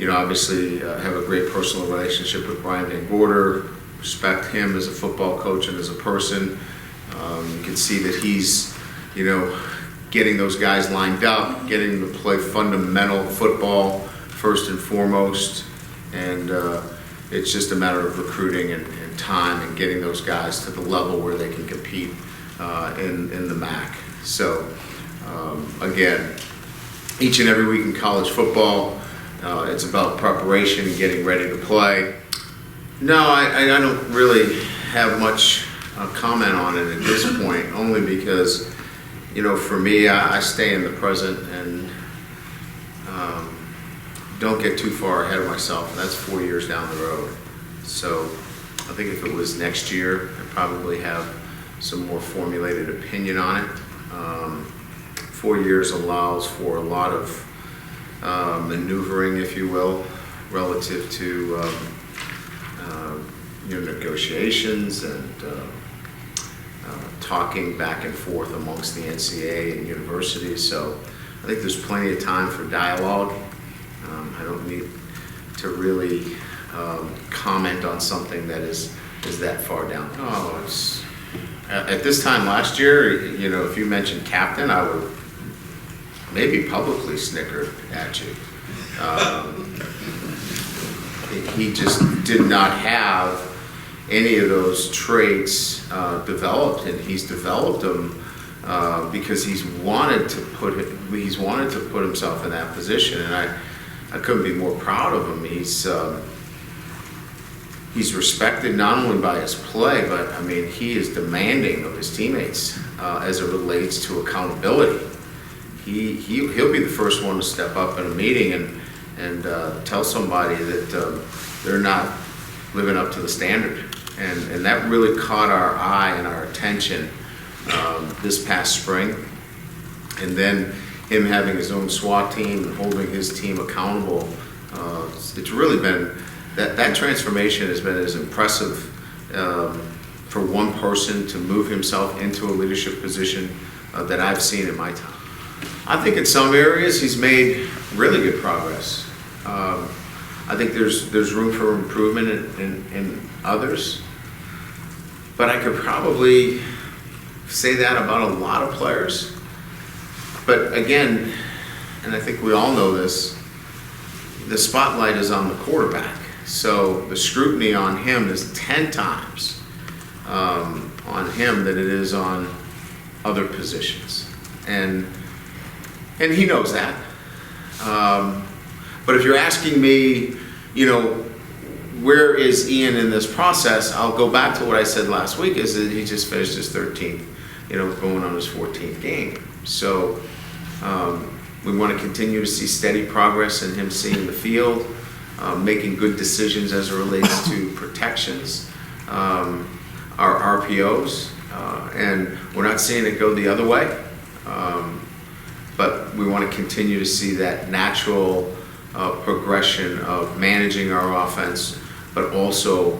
obviously have a great personal relationship with Brian Van Gorder, respect him as a football coach and as a person. You can see that he's, getting those guys lined up, getting them to play fundamental football first and foremost, and it's just a matter of recruiting and time and getting those guys to the level where they can compete in the MAC. So again, each and every week in college football, it's about preparation and getting ready to play. No, I don't really have much comment on it at this point, only because, for me, I stay in the present and don't get too far ahead of myself. And that's 4 years down the road. So I think if it was next year, I'd probably have some more formulated opinion on it. 4 years allows for a lot of maneuvering, if you will, relative to negotiations and talking back and forth amongst the NCAA and universities. So I think there's plenty of time for dialogue. I don't need to really comment on something that is that far down. Oh, it's at this time last year, if you mentioned captain, I would maybe publicly snicker at you. He just did not have any of those traits developed, and he's developed them because he's wanted to put himself in that position, and I couldn't be more proud of him. He's respected not only by his play, but I mean he is demanding of his teammates as it relates to accountability. He'll be the first one to step up in a meeting and tell somebody that they're not living up to the standard. And that really caught our eye and our attention this past spring. And then him having his own SWAT team and holding his team accountable, it's really been, that transformation has been as impressive for one person to move himself into a leadership position that I've seen in my time. I think in some areas he's made really good progress. I think there's room for improvement in others, but I could probably say that about a lot of players. But again, and I think we all know this, the spotlight is on the quarterback. So the scrutiny on him is 10 times on him than it is on other positions. And he knows that. But if you're asking me, where is Ian in this process, I'll go back to what I said last week, is that he just finished his 13th, going on his 14th game. So we want to continue to see steady progress in him seeing the field, making good decisions as it relates to protections, our RPOs, and we're not seeing it go the other way. But we want to continue to see that natural progression of managing our offense, but also,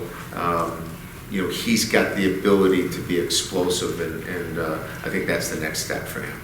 he's got the ability to be explosive, and I think that's the next step for him.